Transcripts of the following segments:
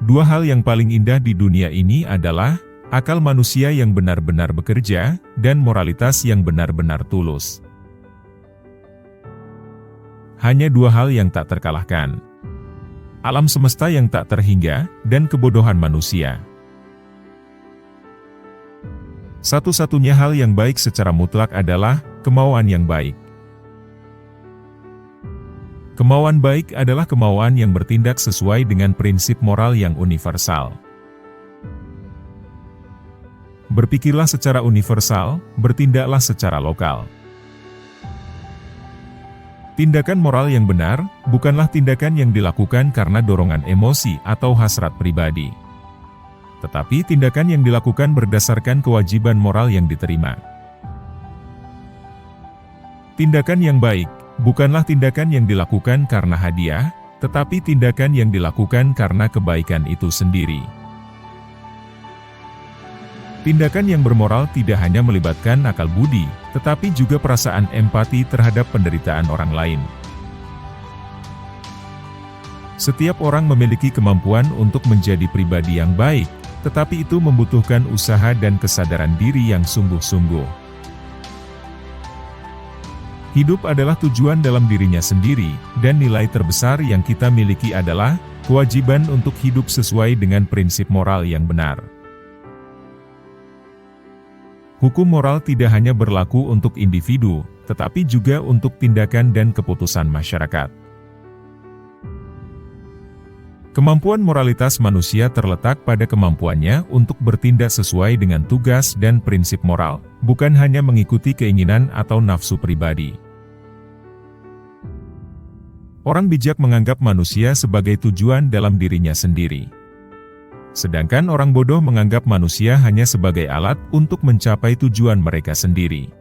Dua hal yang paling indah di dunia ini adalah akal manusia yang benar-benar bekerja dan moralitas yang benar-benar tulus. Hanya dua hal yang tak terkalahkan. Alam semesta yang tak terhingga dan kebodohan manusia. Satu-satunya hal yang baik secara mutlak adalah kemauan yang baik. Kemauan baik adalah kemauan yang bertindak sesuai dengan prinsip moral yang universal. Berpikirlah secara universal, bertindaklah secara lokal. Tindakan moral yang benar, bukanlah tindakan yang dilakukan karena dorongan emosi atau hasrat pribadi. Tetapi tindakan yang dilakukan berdasarkan kewajiban moral yang diterima. Tindakan yang baik, bukanlah tindakan yang dilakukan karena hadiah, tetapi tindakan yang dilakukan karena kebaikan itu sendiri. Tindakan yang bermoral tidak hanya melibatkan akal budi, tetapi juga perasaan empati terhadap penderitaan orang lain. Setiap orang memiliki kemampuan untuk menjadi pribadi yang baik, tetapi itu membutuhkan usaha dan kesadaran diri yang sungguh-sungguh. Hidup adalah tujuan dalam dirinya sendiri, dan nilai terbesar yang kita miliki adalah kewajiban untuk hidup sesuai dengan prinsip moral yang benar. Hukum moral tidak hanya berlaku untuk individu, tetapi juga untuk tindakan dan keputusan masyarakat. Kemampuan moralitas manusia terletak pada kemampuannya untuk bertindak sesuai dengan tugas dan prinsip moral, bukan hanya mengikuti keinginan atau nafsu pribadi. Orang bijak menganggap manusia sebagai tujuan dalam dirinya sendiri. Sedangkan orang bodoh menganggap manusia hanya sebagai alat untuk mencapai tujuan mereka sendiri.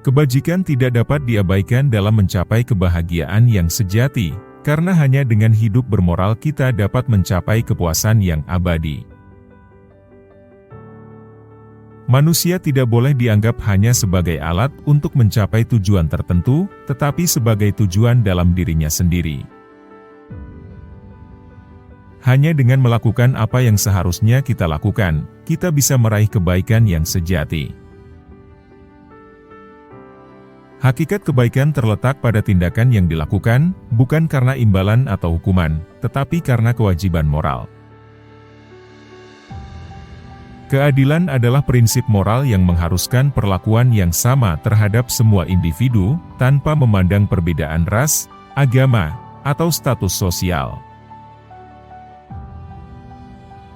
Kebajikan tidak dapat diabaikan dalam mencapai kebahagiaan yang sejati, karena hanya dengan hidup bermoral kita dapat mencapai kepuasan yang abadi. Manusia tidak boleh dianggap hanya sebagai alat untuk mencapai tujuan tertentu, tetapi sebagai tujuan dalam dirinya sendiri. Hanya dengan melakukan apa yang seharusnya kita lakukan, kita bisa meraih kebaikan yang sejati. Hakikat kebaikan terletak pada tindakan yang dilakukan, bukan karena imbalan atau hukuman, tetapi karena kewajiban moral. Keadilan adalah prinsip moral yang mengharuskan perlakuan yang sama terhadap semua individu, tanpa memandang perbedaan ras, agama, atau status sosial.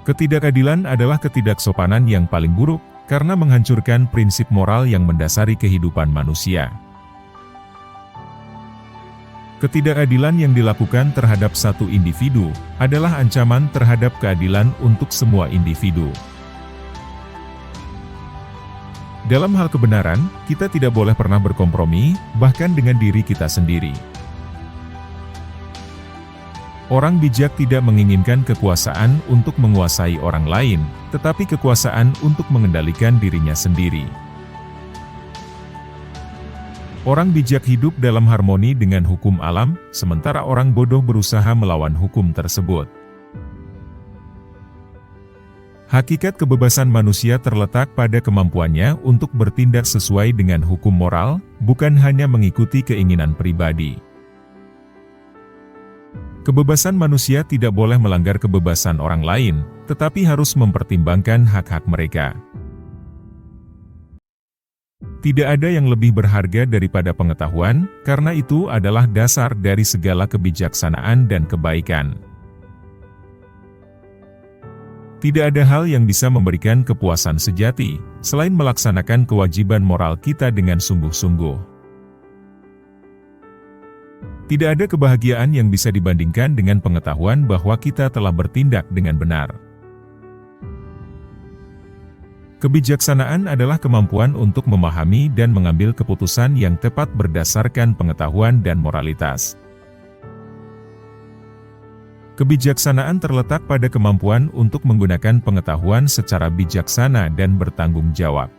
Ketidakadilan adalah ketidaksopanan yang paling buruk, karena menghancurkan prinsip moral yang mendasari kehidupan manusia. Ketidakadilan yang dilakukan terhadap satu individu, adalah ancaman terhadap keadilan untuk semua individu. Dalam hal kebenaran, kita tidak boleh pernah berkompromi, bahkan dengan diri kita sendiri. Orang bijak tidak menginginkan kekuasaan untuk menguasai orang lain, tetapi kekuasaan untuk mengendalikan dirinya sendiri. Orang bijak hidup dalam harmoni dengan hukum alam, sementara orang bodoh berusaha melawan hukum tersebut. Hakikat kebebasan manusia terletak pada kemampuannya untuk bertindak sesuai dengan hukum moral, bukan hanya mengikuti keinginan pribadi. Kebebasan manusia tidak boleh melanggar kebebasan orang lain, tetapi harus mempertimbangkan hak-hak mereka. Tidak ada yang lebih berharga daripada pengetahuan, karena itu adalah dasar dari segala kebijaksanaan dan kebaikan. Tidak ada hal yang bisa memberikan kepuasan sejati, selain melaksanakan kewajiban moral kita dengan sungguh-sungguh. Tidak ada kebahagiaan yang bisa dibandingkan dengan pengetahuan bahwa kita telah bertindak dengan benar. Kebijaksanaan adalah kemampuan untuk memahami dan mengambil keputusan yang tepat berdasarkan pengetahuan dan moralitas. Kebijaksanaan terletak pada kemampuan untuk menggunakan pengetahuan secara bijaksana dan bertanggung jawab.